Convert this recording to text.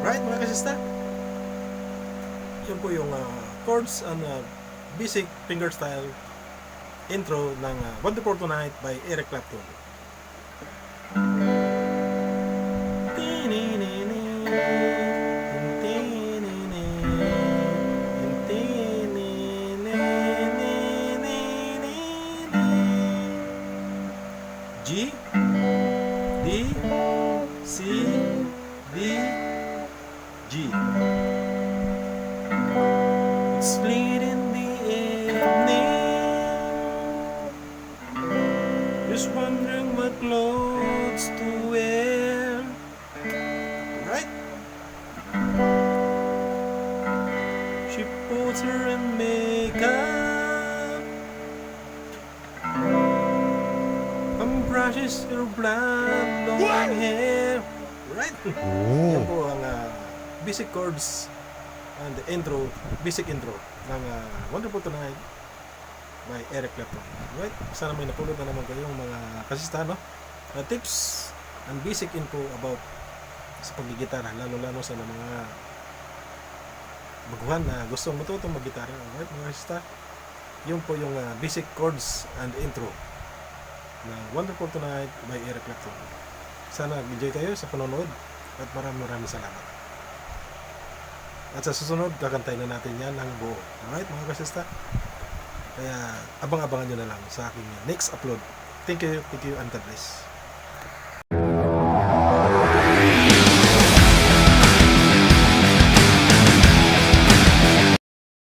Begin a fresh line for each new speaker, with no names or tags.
Right, mga kasista? Yun po yung chords and basic fingerstyle intro ng Wonderful Tonight by Eric Clapton. G, D, C, D, G. It's late in the evening, just wondering what clothes to wear. Right? She puts her in makeup and brushes her blonde long hair. Right? Yan po ang basic chords and the intro, basic intro ng Wonderful Tonight by Eric Clapton. Right? Sana may napulot na naman kayong mga kasista, no? Tips and basic info about sa paggigitara, lalo-lalo sa mga baguhan na gustong matutong maggitara. Right, mga kasista? Yun po yung basic chords and intro ng Wonderful Tonight by Eric Clapton. Sana enjoy kayo sa panonood at maraming salamat. At sa susunod, kakantayin na natin yan ng buo. Alright, mga kasista? Kaya abang-abangan nyo na lang sa aking next upload. Thank you and God bless.